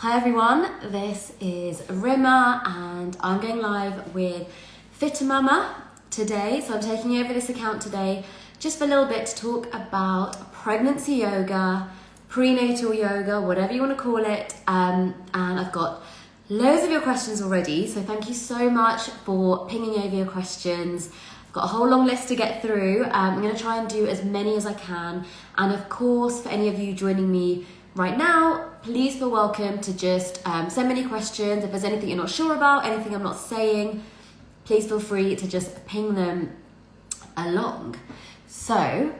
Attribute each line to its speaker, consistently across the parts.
Speaker 1: Hi everyone, this is Rima and I'm going live with Fitter Mama today. So I'm taking over this account today just for a little bit to talk about pregnancy yoga, prenatal yoga, whatever you want to call it. And I've got loads of your questions already. So thank you so much for pinging over your questions. I've got a whole long list to get through. I'm going to try and do as many as I can. And of course, for any of you joining me right now, please feel welcome to just send me any questions. If there's anything you're not sure about, anything I'm not saying, please feel free to just ping them along. So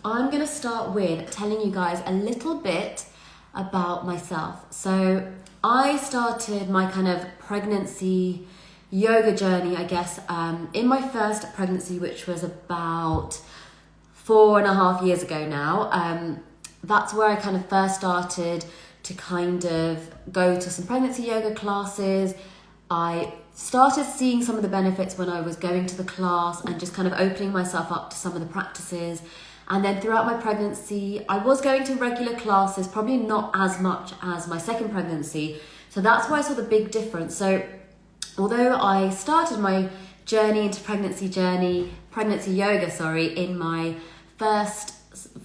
Speaker 1: I'm going to start with telling you guys a little bit about myself. So I started my kind of pregnancy yoga journey, I guess, in my first pregnancy, which was about 4.5 years ago now. That's where I kind of first started to kind of go to some pregnancy yoga classes. I started seeing some of the benefits when I was going to the class and just kind of opening myself up to some of the practices. And then throughout my pregnancy, I was going to regular classes, probably not as much as my second pregnancy. So that's why I saw the big difference. So although I started my journey into pregnancy yoga, in my first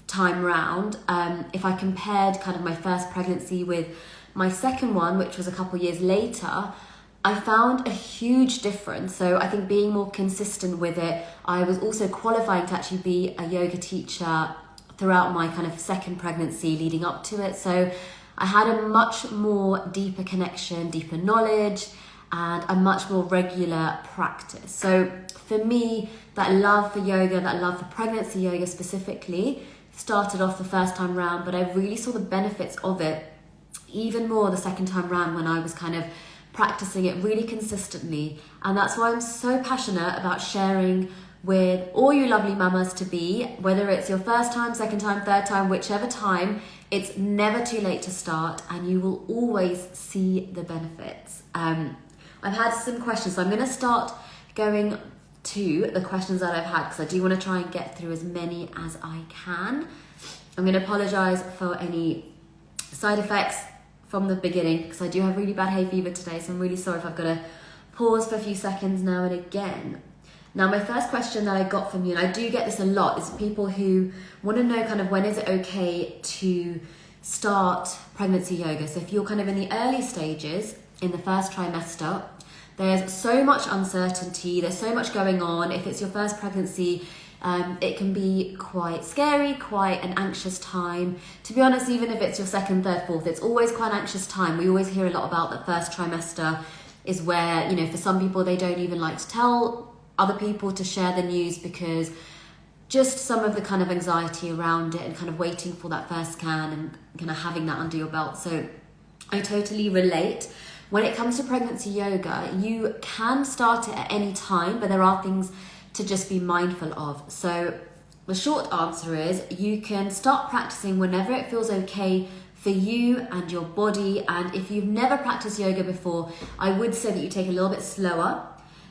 Speaker 1: time round, if I compared kind of my first pregnancy with my second one, which was a couple years later, I found a huge difference. So I think being more consistent with it, I was also qualifying to actually be a yoga teacher throughout my kind of second pregnancy leading up to it. So I had a much more deeper connection, deeper knowledge, and a much more regular practice. So for me, that love for yoga, that love for pregnancy yoga specifically, started off the first time round, but I really saw the benefits of it even more the second time round when I was kind of practicing it really consistently. And that's why I'm so passionate about sharing with all you lovely mamas to be, whether it's your first time, second time, third time, whichever time, it's never too late to start and you will always see the benefits. I've had some questions, so I'm going to start going to the questions that I've had because I do want to try and get through as many as I can. I'm going to apologise for any side effects from the beginning because I do have really bad hay fever today, so I'm really sorry if I've got to pause for a few seconds now and again. Now, my first question that I got from you, and I do get this a lot, is people who want to know kind of when is it okay to start pregnancy yoga. So if you're kind of in the early stages, in the first trimester, there's so much uncertainty, there's so much going on. If it's your first pregnancy, it can be quite scary, quite an anxious time. To be honest, even if it's your second, third, fourth, it's always quite an anxious time. We always hear a lot about the first trimester is where, for some people, they don't even like to tell other people to share the news because just some of the kind of anxiety around it and kind of waiting for that first scan and kind of having that under your belt. So I totally relate. When it comes to pregnancy yoga, you can start it at any time, but there are things to just be mindful of. So the short answer is you can start practicing whenever it feels okay for you and your body. And if you've never practiced yoga before, I would say that you take a little bit slower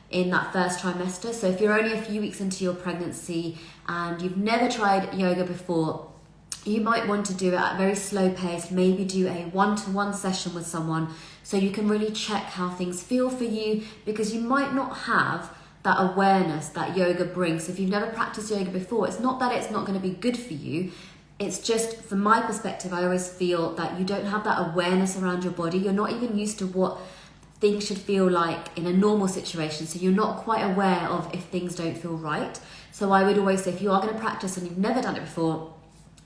Speaker 1: in that first trimester. So if you're only a few weeks into your pregnancy and you've never tried yoga before, you might want to do it at a very slow pace, maybe do a one-to-one session with someone so you can really check how things feel for you, because you might not have that awareness that yoga brings. If you've never practiced yoga before, it's not that it's not going to be good for you. It's just, from my perspective, I always feel that you don't have that awareness around your body. You're not even used to what things should feel like in a normal situation. So you're not quite aware of if things don't feel right. So I would always say, if you are going to practice and you've never done it before,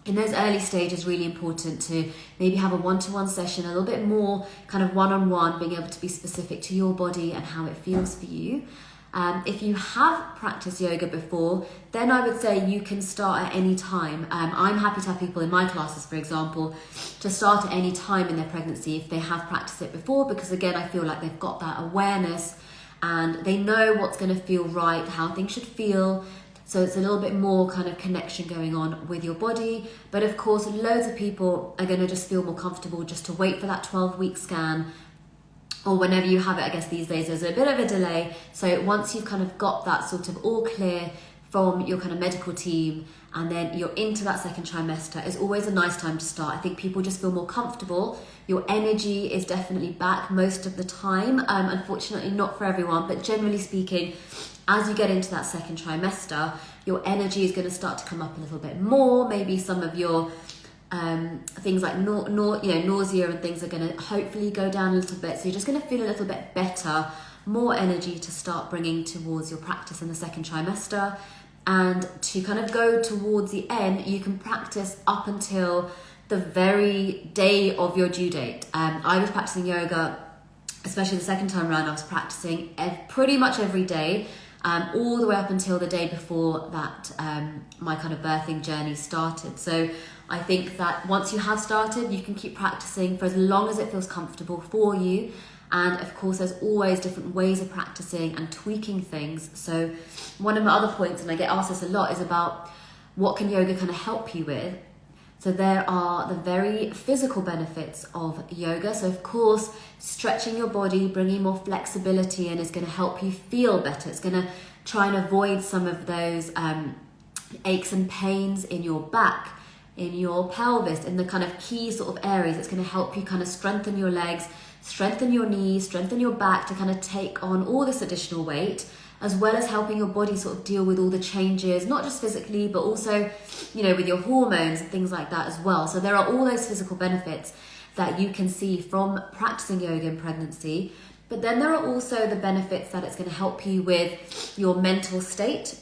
Speaker 1: in those early stages, really important to maybe have a one-to-one session, a little bit more kind of one-on-one, being able to be specific to your body and how it feels for you. If you have practiced yoga before, then I would say you can start at any time. I'm happy to have people in my classes, for example, to start at any time in their pregnancy if they have practiced it before, because again, I feel like they've got that awareness and they know what's going to feel right, how things should feel. So it's a little bit more kind of connection going on with your body. But of course, loads of people are going to just feel more comfortable just to wait for that 12-week scan, or whenever you have it. I guess these days there's a bit of a delay. So once you've kind of got that sort of all clear from your kind of medical team, and then you're into that second trimester, is always a nice time to start. I think people just feel more comfortable. Your energy is definitely back most of the time. Unfortunately, not for everyone, but generally speaking, as you get into that second trimester, your energy is going to start to come up a little bit more. Maybe some of your things like nausea and things are going to hopefully go down a little bit. So you're just going to feel a little bit better, more energy to start bringing towards your practice in the second trimester. And to kind of go towards the end, you can practice up until the very day of your due date. I was practicing yoga, especially the second time around. I was practicing pretty much every day, all the way up until the day before that my kind of birthing journey started. So I think that once you have started, you can keep practicing for as long as it feels comfortable for you. And of course, there's always different ways of practicing and tweaking things. So one of my other points, and I get asked this a lot, is about what can yoga kind of help you with. So there are the very physical benefits of yoga. So of course, stretching your body, bringing more flexibility in is going to help you feel better. It's going to try and avoid some of those aches and pains in your back, in your pelvis, in the kind of key sort of areas. It's going to help you kind of strengthen your legs, strengthen your knees, strengthen your back to kind of take on all this additional weight, as well as helping your body sort of deal with all the changes, not just physically, but also, with your hormones and things like that as well. So there are all those physical benefits that you can see from practicing yoga in pregnancy. But then there are also the benefits that it's going to help you with your mental state.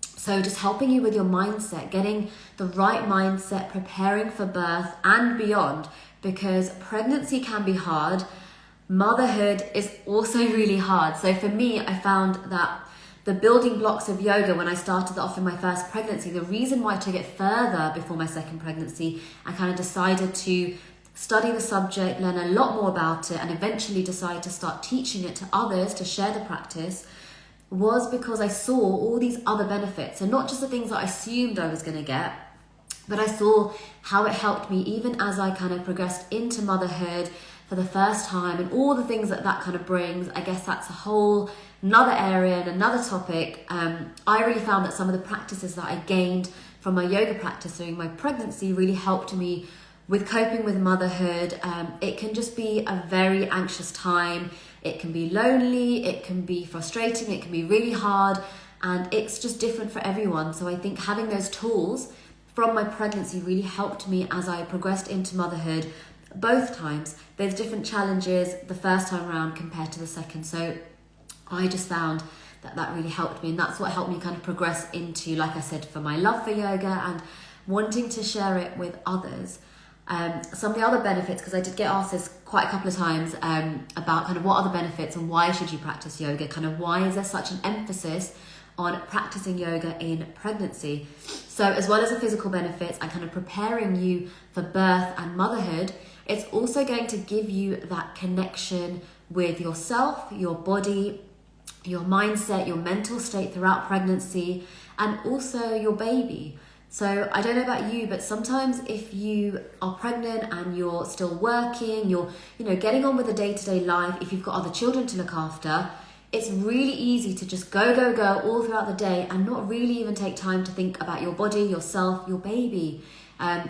Speaker 1: So just helping you with your mindset, getting the right mindset, preparing for birth and beyond, because pregnancy can be hard. Motherhood is also really hard. So for me, I found that the building blocks of yoga when I started off in my first pregnancy, the reason why I took it further before my second pregnancy, I kind of decided to study the subject, learn a lot more about it, and eventually decide to start teaching it to others, to share the practice, was because I saw all these other benefits. And not just the things that I assumed I was going to get, but I saw how it helped me even as I kind of progressed into motherhood for the first time, and all the things that kind of brings. I guess that's a whole another area and another topic. I really found that some of the practices that I gained from my yoga practice during my pregnancy really helped me with coping with motherhood. It can just be a very anxious time. It can be lonely, it can be frustrating, it can be really hard, and it's just different for everyone. So I think having those tools from my pregnancy really helped me as I progressed into motherhood. Both times, there's different challenges the first time around compared to the second. So I just found that really helped me, and that's what helped me kind of progress into, like I said, for my love for yoga and wanting to share it with others. Some of the other benefits, because I did get asked this quite a couple of times about kind of what are the benefits and why should you practice yoga, kind of why is there such an emphasis on practicing yoga in pregnancy. So as well as the physical benefits and kind of preparing you for birth and motherhood, it's also going to give you that connection with yourself, your body, your mindset, your mental state throughout pregnancy, and also your baby. So I don't know about you, but sometimes if you are pregnant and you're still working, you're getting on with the day-to-day life, if you've got other children to look after, it's really easy to just go all throughout the day and not really even take time to think about your body, yourself, your baby.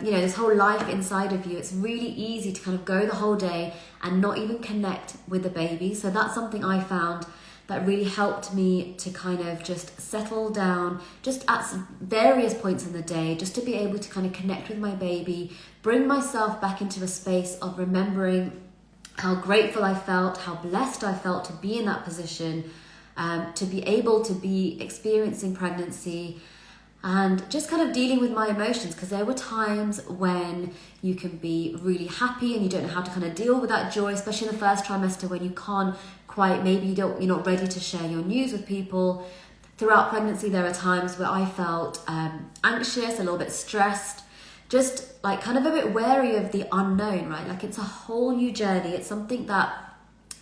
Speaker 1: This whole life inside of you. It's really easy to kind of go the whole day and not even connect with the baby. So that's something I found that really helped me to kind of just settle down just at various points in the day, just to be able to kind of connect with my baby, bring myself back into a space of remembering how grateful I felt, how blessed I felt to be in that position, to be able to be experiencing pregnancy, and just kind of dealing with my emotions, because there were times when you can be really happy and you don't know how to kind of deal with that joy, especially in the first trimester when you can't quite, maybe you're not ready to share your news with people. Throughout pregnancy, there are times where I felt anxious, a little bit stressed, just like kind of a bit wary of the unknown, right? Like it's a whole new journey. It's something that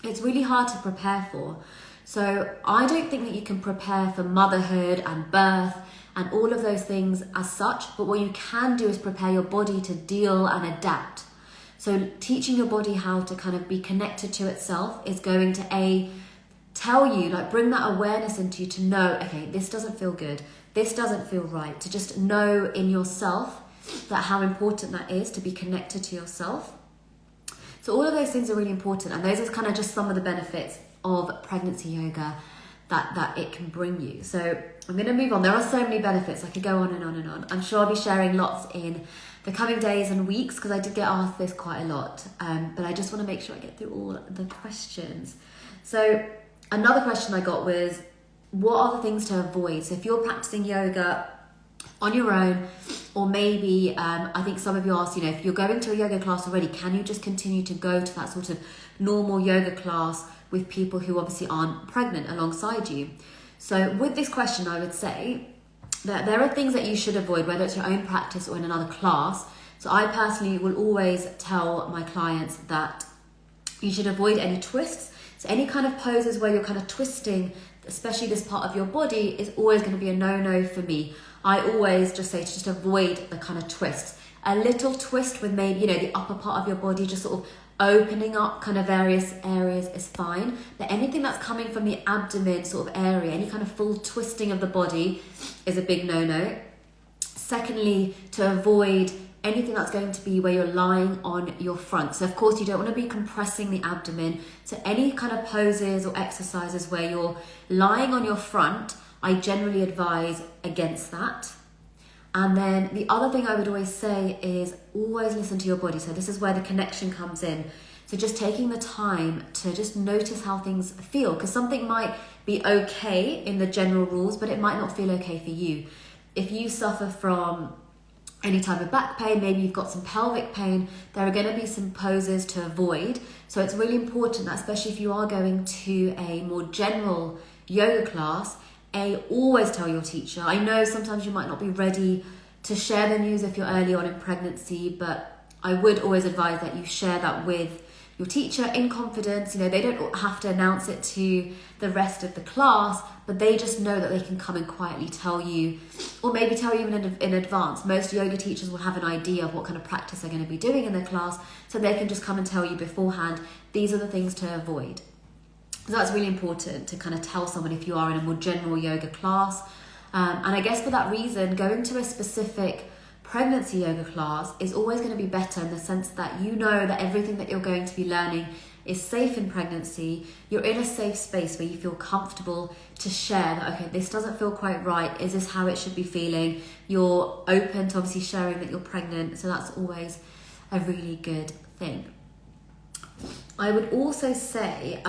Speaker 1: it's really hard to prepare for. So I don't think that you can prepare for motherhood and birth and all of those things as such, but what you can do is prepare your body to deal and adapt. So teaching your body how to kind of be connected to itself is going to tell you, like bring that awareness into you to know, okay, this doesn't feel good, this doesn't feel right, to just know in yourself that how important that is to be connected to yourself. So all of those things are really important, and those are kind of just some of the benefits of pregnancy yoga that it can bring you. So I'm going to move on. There are so many benefits. I could go on and on and on. I'm sure I'll be sharing lots in the coming days and weeks because I did get asked this quite a lot. But I just want to make sure I get through all the questions. So another question I got was, what are the things to avoid? So if you're practicing yoga on your own, or maybe I think some of you asked, if you're going to a yoga class already, can you just continue to go to that sort of normal yoga class with people who obviously aren't pregnant alongside you? So with this question, I would say that there are things that you should avoid, whether it's your own practice or in another class. So I personally will always tell my clients that you should avoid any twists. So any kind of poses where you're kind of twisting, especially this part of your body, is always going to be a no-no for me. I always just say to just avoid the kind of twists. A little twist with maybe, the upper part of your body just sort of opening up kind of various areas is fine. But anything that's coming from the abdomen sort of area, any kind of full twisting of the body is a big no-no. Secondly, to avoid anything that's going to be where you're lying on your front. So of course you don't want to be compressing the abdomen. So any kind of poses or exercises where you're lying on your front, I generally advise against that. And then the other thing I would always say is always listen to your body. So this is where the connection comes in. So just taking the time to just notice how things feel, because something might be okay in the general rules, but it might not feel okay for you. If you suffer from any type of back pain, maybe you've got some pelvic pain, there are going to be some poses to avoid. So it's really important that, especially if you are going to a more general yoga class, always tell your teacher. I know sometimes you might not be ready to share the news if you're early on in pregnancy, but I would always advise that you share that with your teacher in confidence. They don't have to announce it to the rest of the class, but they just know that they can come and quietly tell you, or maybe tell you in advance. Most yoga teachers will have an idea of what kind of practice they're going to be doing in their class, so they can just come and tell you beforehand, these are the things to avoid. So that's really important to kind of tell someone if you are in a more general yoga class. And I guess for that reason, going to a specific pregnancy yoga class is always going to be better in the sense that you know that everything that you're going to be learning is safe in pregnancy. You're in a safe space where you feel comfortable to share that, okay, this doesn't feel quite right. Is this how it should be feeling? You're open to obviously sharing that you're pregnant. So that's always a really good thing. I would also say,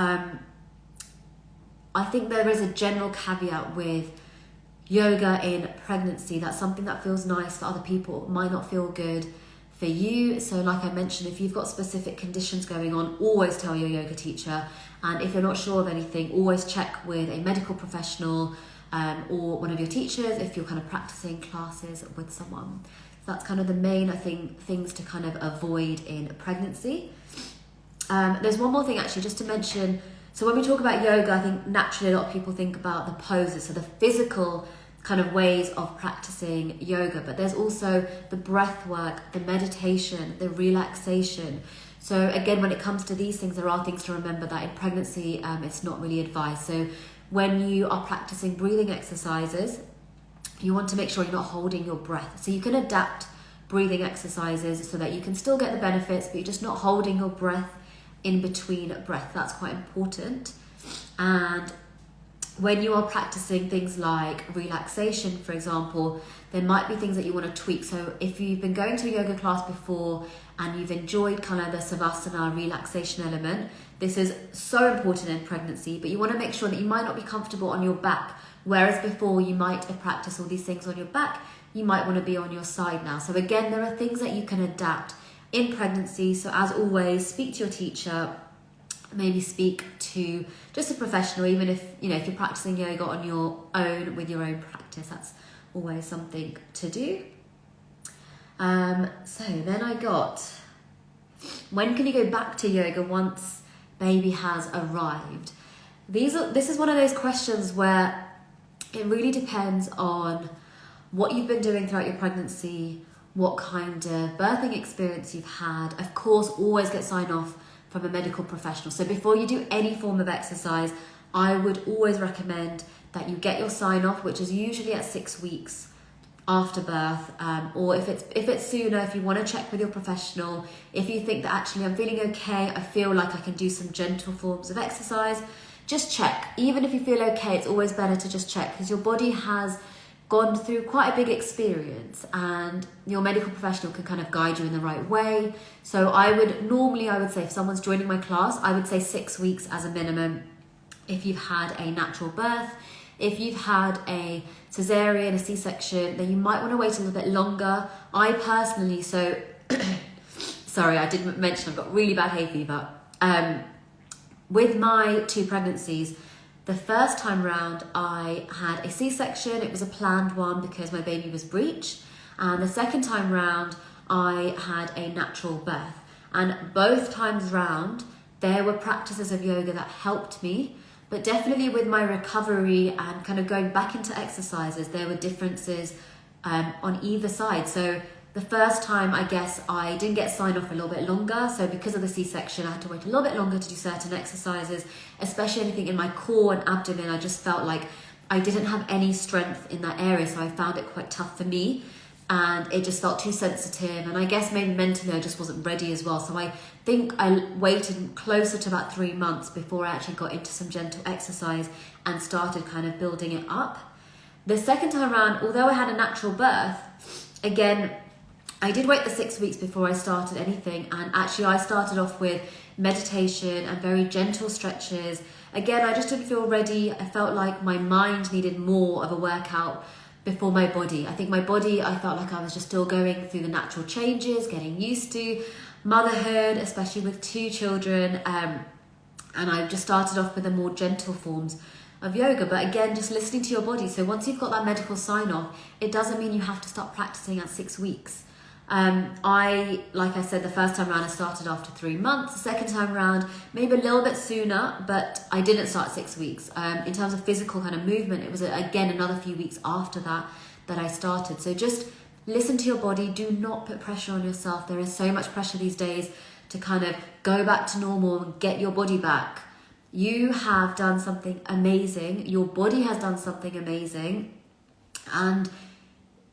Speaker 1: I think there is a general caveat with yoga in pregnancy. That's something that feels nice for other people, might not feel good for you. So like I mentioned, if you've got specific conditions going on, always tell your yoga teacher. And if you're not sure of anything, always check with a medical professional or one of your teachers if you're kind of practicing classes with someone. So that's kind of the main, I think, things to kind of avoid in pregnancy. There's one more thing actually, just to mention. So when we talk about yoga, I think naturally a lot of people think about the poses, so the physical kind of ways of practicing yoga, but there's also the breath work, the meditation, the relaxation. So again, when it comes to these things, there are things to remember that in pregnancy, it's not really advised. So when you are practicing breathing exercises, you want to make sure you're not holding your breath. So you can adapt breathing exercises so that you can still get the benefits, but you're just not holding your breath in between breath. That's quite important. And when you are practicing things like relaxation, for example, there might be things that you want to tweak. So if you've been going to a yoga class before and you've enjoyed kind of the savasana relaxation element, this is so important in pregnancy, but you want to make sure that you might not be comfortable on your back. Whereas before you might have practiced all these things on your back, you might want to be on your side now. So again, there are things that you can adapt in pregnancy. So as always, speak to your teacher, maybe speak to just a professional, even if you're practicing yoga on your own with your own practice. That's always something to do. So then I got, when can you go back to yoga once baby has arrived? This is one of those questions where it really depends on what you've been doing throughout your pregnancy, what kind of birthing experience you've had. Of course, always get sign off from a medical professional. So before you do any form of exercise, I would always recommend that you get your sign off, which is usually at 6 weeks after birth, or if it's sooner, if you want to check with your professional, if you think that actually I'm feeling okay, I feel like I can do some gentle forms of exercise, just check. Even if you feel okay, it's always better to just check, because your body has gone through quite a big experience and your medical professional can kind of guide you in the right way. So I would say if someone's joining my class, I would say 6 weeks as a minimum if you've had a natural birth. If you've had a cesarean, a C-section, then you might want to wait a little bit longer. I personally, sorry, I didn't mention I've got really bad hay fever. With my 2 pregnancies, the first time round I had a C-section. It was a planned one because my baby was breech. And the second time round I had a natural birth. And both times round, there were practices of yoga that helped me. But definitely with my recovery and kind of going back into exercises, there were differences on either side. So the first time, I guess, I didn't get signed off a little bit longer. So because of the C-section, I had to wait a little bit longer to do certain exercises, especially anything in my core and abdomen. I just felt like I didn't have any strength in that area. So I found it quite tough for me. And it just felt too sensitive, and I guess maybe mentally I just wasn't ready as well. So I think I waited closer to about 3 months before I actually got into some gentle exercise and started kind of building it up. The second time around, although I had a natural birth, again, I did wait the 6 weeks before I started anything, and actually I started off with meditation and very gentle stretches. Again, I just didn't feel ready. I felt like my mind needed more of a workout before my body. I think my body, I felt like I was just still going through the natural changes, getting used to motherhood, especially with 2 children. And I just started off with the more gentle forms of yoga. But again, just listening to your body. So once you've got that medical sign off, it doesn't mean you have to start practicing at 6 weeks. Like I said, the first time around I started after 3 months. The second time around, maybe a little bit sooner, but I didn't start 6 weeks. In terms of physical kind of movement, it was again another few weeks after that I started. So just listen to your body. Do not put pressure on yourself. There is so much pressure these days to kind of go back to normal and get your body back. You have done something amazing. Your body has done something amazing. And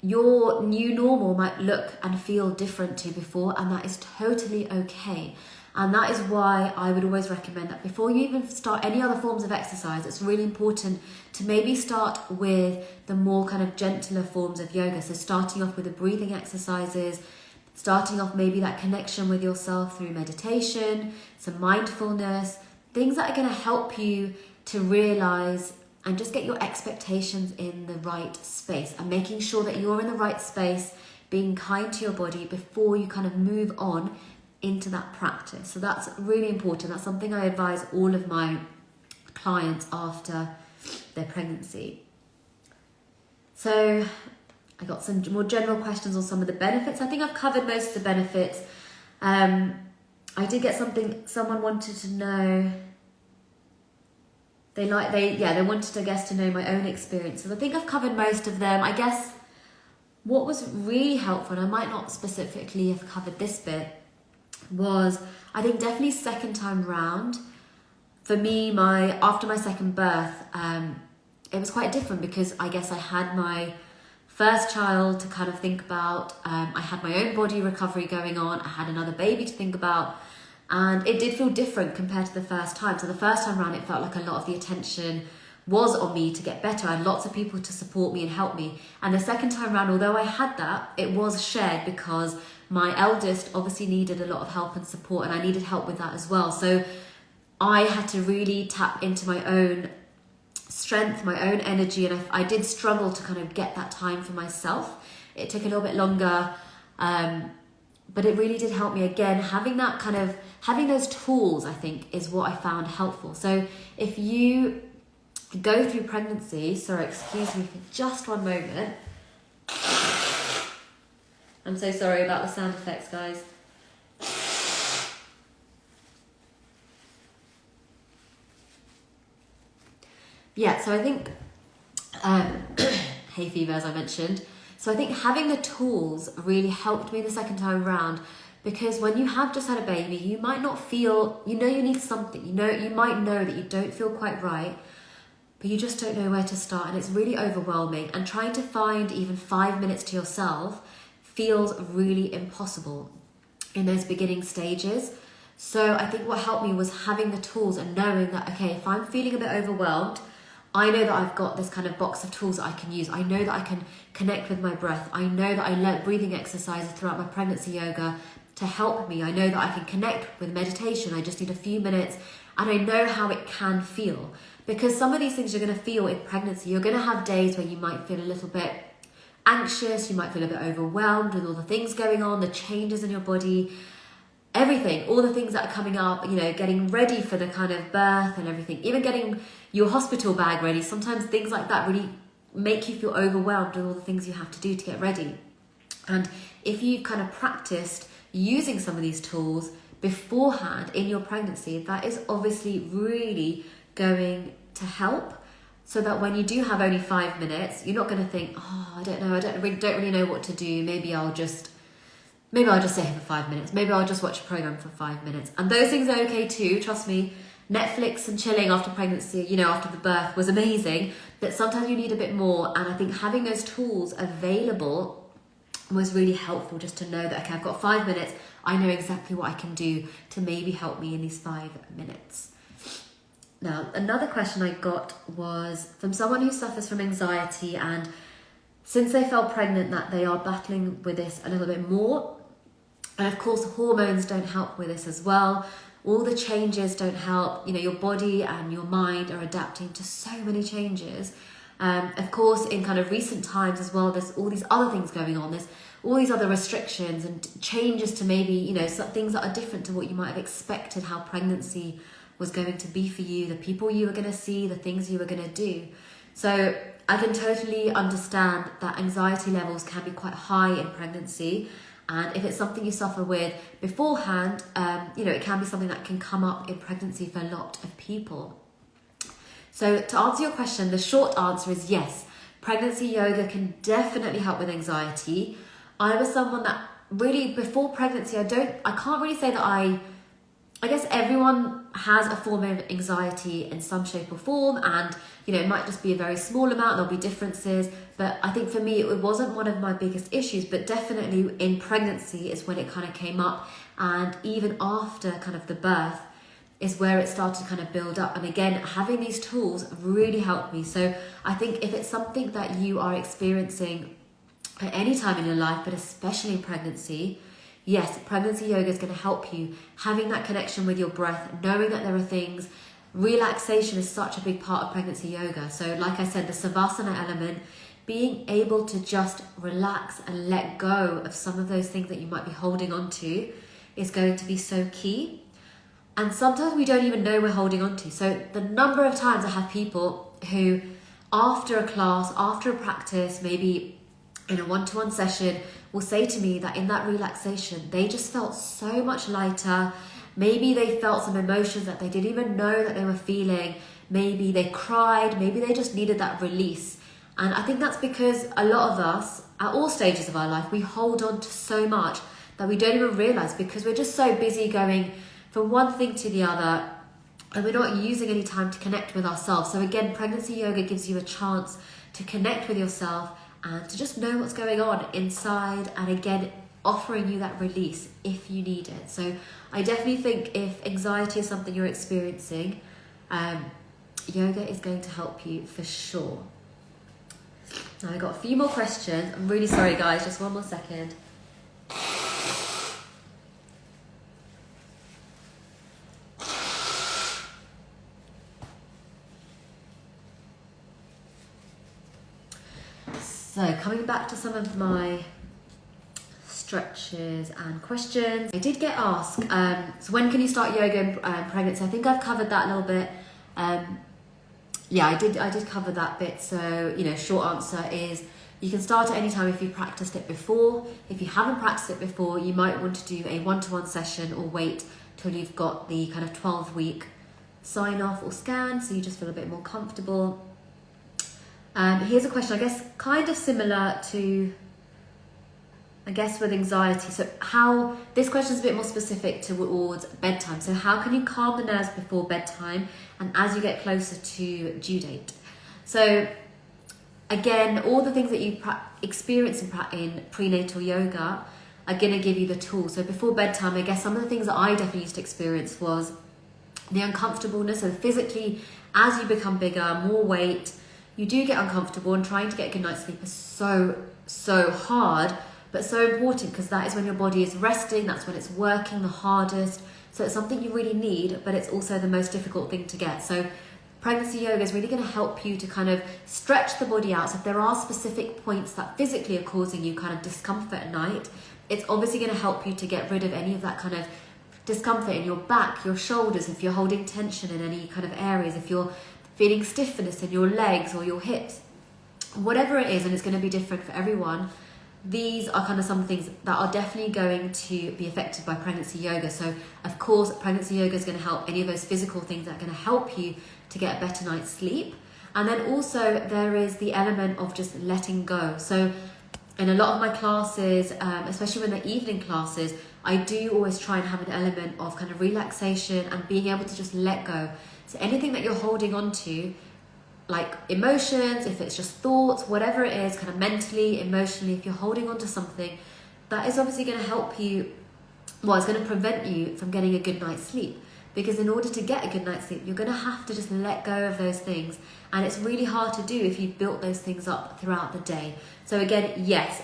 Speaker 1: your new normal might look and feel different to before, and that is totally okay. And that is why I would always recommend that before you even start any other forms of exercise, it's really important to maybe start with the more kind of gentler forms of yoga. So starting off with the breathing exercises, starting off maybe that connection with yourself through meditation, some mindfulness, things that are going to help you to realize and just get your expectations in the right space, and making sure that you're in the right space, being kind to your body before you kind of move on into that practice. So that's really important. That's something I advise all of my clients after their pregnancy. So I got some more general questions on some of the benefits. I think I've covered most of the benefits. I did get someone wanted to know. They wanted, I guess, to know my own experiences. I think I've covered most of them. I guess what was really helpful, and I might not specifically have covered this bit, was I think definitely second time round. For me, after my second birth, it was quite different because I guess I had my first child to kind of think about. I had my own body recovery going on. I had another baby to think about. And it did feel different compared to the first time. So the first time around, it felt like a lot of the attention was on me to get better. I had lots of people to support me and help me. And the second time around, although I had that, it was shared because my eldest obviously needed a lot of help and support, and I needed help with that as well. So I had to really tap into my own strength, my own energy, and I did struggle to kind of get that time for myself. It took a little bit longer, but it really did help me. Again, having those tools, I think, is what I found helpful. So if you go through pregnancy, sorry, excuse me for just one moment. I'm so sorry about the sound effects, guys. Yeah, so I think hay fever, as I mentioned. So I think having the tools really helped me the second time around Because when you have just had a baby, you might not feel, you need something, you might know that you don't feel quite right, but you just don't know where to start, and it's really overwhelming. And trying to find even 5 minutes to yourself feels really impossible in those beginning stages. So I think what helped me was having the tools and knowing that, okay, if I'm feeling a bit overwhelmed, I know that I've got this kind of box of tools that I can use. I know that I can connect with my breath. I know that I learnt breathing exercises throughout my pregnancy yoga to help me. I know that I can connect with meditation. I just need a few minutes, and I know how it can feel. Because some of these things you're going to feel in pregnancy. You're going to have days where you might feel a little bit anxious, you might feel a bit overwhelmed with all the things going on, the changes in your body, everything, all the things that are coming up, getting ready for the kind of birth and everything, even getting your hospital bag ready. Sometimes things like that really make you feel overwhelmed with all the things you have to do to get ready. And if you've kind of practiced using some of these tools beforehand in your pregnancy, that is obviously really going to help, so that when you do have only 5 minutes, you're not going to think, I don't know, I don't really know what to do. Maybe I'll just sit here for 5 minutes. Maybe I'll just watch a program for 5 minutes. And those things are okay too. Trust me, Netflix and chilling after pregnancy, after the birth was amazing. But sometimes you need a bit more. And I think having those tools available was really helpful, just to know that, okay, I've got 5 minutes. I know exactly what I can do to maybe help me in these 5 minutes. Now, another question I got was from someone who suffers from anxiety, and since they fell pregnant, that they are battling with this a little bit more. And of course, hormones don't help with this as well. All the changes don't help. Your body and your mind are adapting to so many changes. Of course, in kind of recent times as well, there's all these other things going on. There's all these other restrictions and changes to maybe, some things that are different to what you might have expected, how pregnancy was going to be for you, the people you were going to see, the things you were going to do. So I can totally understand that anxiety levels can be quite high in pregnancy. And if it's something you suffer with beforehand, it can be something that can come up in pregnancy for a lot of people. So to answer your question, the short answer is yes. Pregnancy yoga can definitely help with anxiety. I was someone that really, before pregnancy, I can't really say that I guess everyone has a form of anxiety in some shape or form, and it might just be a very small amount, there'll be differences, but I think for me it wasn't one of my biggest issues, but definitely in pregnancy is when it kind of came up, and even after kind of the birth is where it started to kind of build up. And again, having these tools really helped me. So I think if it's something that you are experiencing at any time in your life, but especially in pregnancy, yes, pregnancy yoga is going to help you. Having that connection with your breath, knowing that there are things, relaxation is such a big part of pregnancy yoga. So like I said, the savasana element, being able to just relax and let go of some of those things that you might be holding on to is going to be so key. And sometimes we don't even know we're holding on to. So the number of times I have people who, after a class, after a practice, maybe in a one-to-one session, will say to me that in that relaxation, they just felt so much lighter. Maybe they felt some emotions that they didn't even know that they were feeling. Maybe they cried. Maybe they just needed that release. And I think that's because a lot of us, at all stages of our life, we hold on to so much that we don't even realize, because we're just so busy going from one thing to the other, and we're not using any time to connect with ourselves. So again, pregnancy yoga gives you a chance to connect with yourself and to just know what's going on inside, and again, offering you that release if you need it. So I definitely think if anxiety is something you're experiencing, yoga is going to help you for sure. Now I got a few more questions. I'm really sorry guys, just one more second. So coming back to some of my stretches and questions, I did get asked, so when can you start yoga in pregnancy? I think I've covered that a little bit. Yeah, I did cover that bit. So, short answer is you can start at any time if you've practiced it before. If you haven't practiced it before, you might want to do a one-to-one session or wait till you've got the kind of 12-week sign-off or scan, so you just feel a bit more comfortable. Here's a question, I guess, kind of similar to I guess with anxiety, so how, this question is a bit more specific towards bedtime. So how can you calm the nerves before bedtime and as you get closer to due date? So again, all the things that you experience in prenatal yoga are going to give you the tools. So before bedtime, I guess some of the things that I definitely used to experience was the uncomfortableness. So physically, as you become bigger, more weight, you do get uncomfortable, and trying to get a good night's sleep is so hard, but so important, because that is when your body is resting, that's when it's working the hardest. So it's something you really need, but it's also the most difficult thing to get. So pregnancy yoga is really going to help you to kind of stretch the body out. So if there are specific points that physically are causing you kind of discomfort at night, it's obviously going to help you to get rid of any of that kind of discomfort in your back, your shoulders, if you're holding tension in any kind of areas, if you're feeling stiffness in your legs or your hips, whatever it is, and it's going to be different for everyone. These are kind of some things that are definitely going to be affected by pregnancy yoga. So of course, pregnancy yoga is going to help any of those physical things that are going to help you to get a better night's sleep. And then also there is the element of just letting go. So in a lot of my classes, especially when they're evening classes, I do always try and have an element of kind of relaxation and being able to just let go. So anything that you're holding on to, like emotions, if it's just thoughts, whatever it is, kind of mentally, emotionally, if you're holding on to something, that is obviously going to help you, well, it's going to prevent you from getting a good night's sleep. Because in order to get a good night's sleep, you're going to have to just let go of those things. And it's really hard to do if you've built those things up throughout the day. So again, yes,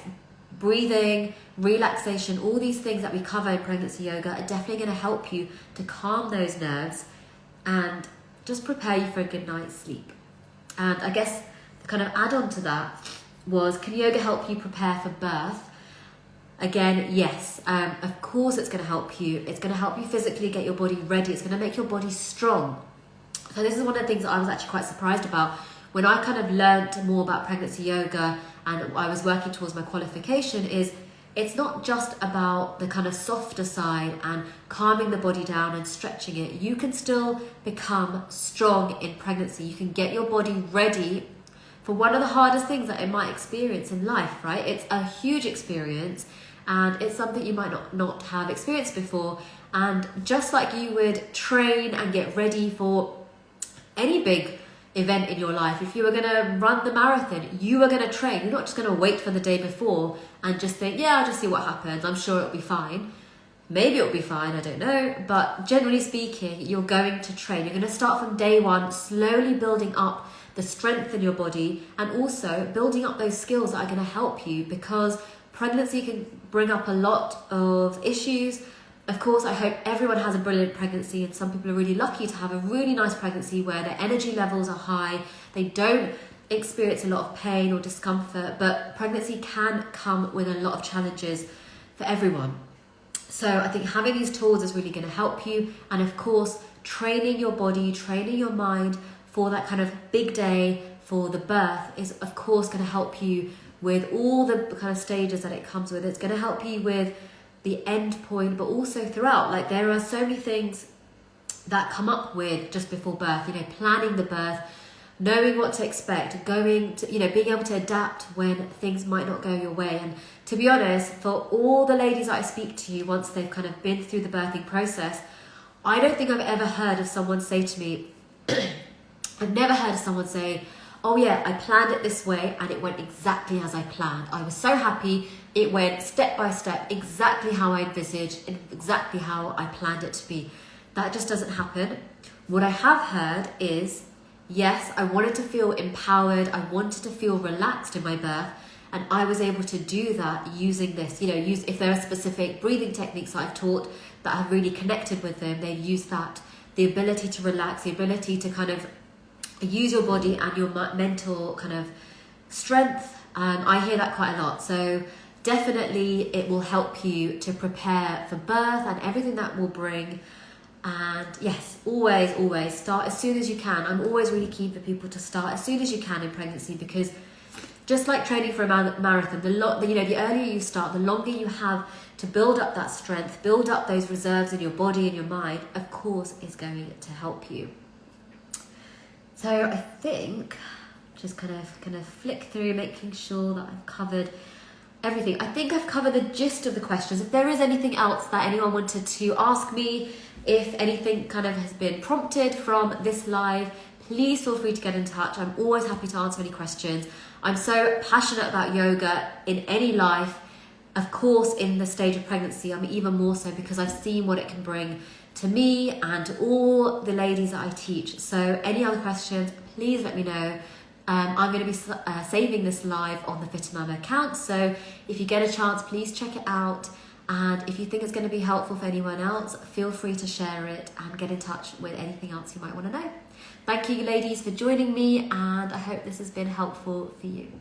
Speaker 1: breathing, relaxation, all these things that we cover in pregnancy yoga are definitely going to help you to calm those nerves and just prepare you for a good night's sleep. And I guess the kind of add-on to that was, can yoga help you prepare for birth? Again, yes, of course it's going to help you. It's going to help you physically get your body ready. It's going to make your body strong. So this is one of the things that I was actually quite surprised about when I kind of learned more about pregnancy yoga and I was working towards my qualification, is it's not just about the kind of softer side and calming the body down and stretching it. You can still become strong in pregnancy. You can get your body ready for one of the hardest things that it might experience in life, right? It's a huge experience and it's something you might not have experienced before. And just like you would train and get ready for any big event in your life, if you were going to run the marathon, you are going to train. You're not just going to wait for the day before and just think, yeah, I'll just see what happens, I'm sure it'll be fine. Maybe it'll be fine, I don't know, but generally speaking, you're going to train. You're going to start from day one, slowly building up the strength in your body and also building up those skills that are going to help you, because pregnancy can bring up a lot of issues. Of course, I hope everyone has a brilliant pregnancy, and some people are really lucky to have a really nice pregnancy where their energy levels are high. They don't experience a lot of pain or discomfort, but pregnancy can come with a lot of challenges for everyone. So I think having these tools is really going to help you. And of course, training your body, training your mind for that kind of big day, for the birth, is of course going to help you with all the kind of stages that it comes with. It's going to help you with the end point, but also throughout. Like, there are so many things that come up with just before birth, you know, planning the birth, knowing what to expect, going to, you know, being able to adapt when things might not go your way. And to be honest, for all the ladies that I speak to once they've kind of been through the birthing process, I don't think I've ever heard of someone say to me, I've never heard of someone say, oh yeah, I planned it this way and it went exactly as I planned. I was so happy, it went step by step, exactly how I envisaged, exactly how I planned it to be. That just doesn't happen. What I have heard is, yes, I wanted to feel empowered, I wanted to feel relaxed in my birth, and I was able to do that using this. You know, if there are specific breathing techniques that I've taught that have really connected with them, they've used that. The ability to relax, the ability to kind of use your body and your mental kind of strength. I hear that quite a lot. So definitely it will help you to prepare for birth and everything that will bring. And yes, always start as soon as you can. I'm always really keen for people to start as soon as you can in pregnancy, because just like training for a marathon, the earlier you start, the longer you have to build up that strength, build up those reserves in your body and your mind, of course, is going to help you. So I think just kind of flick through, making sure that I've covered everything. I think I've covered the gist of the questions. If there is anything else that anyone wanted to ask me, if anything kind of has been prompted from this live, please feel free to get in touch. I'm always happy to answer any questions. I'm so passionate about yoga in any life. Of course, in the stage of pregnancy, I'm even more so because I've seen what it can bring to me and to all the ladies that I teach. So any other questions, please let me know. I'm going to be saving this live on the Fitter Mama account. So if you get a chance, please check it out. And if you think it's going to be helpful for anyone else, feel free to share it and get in touch with anything else you might want to know. Thank you, ladies, for joining me, and I hope this has been helpful for you.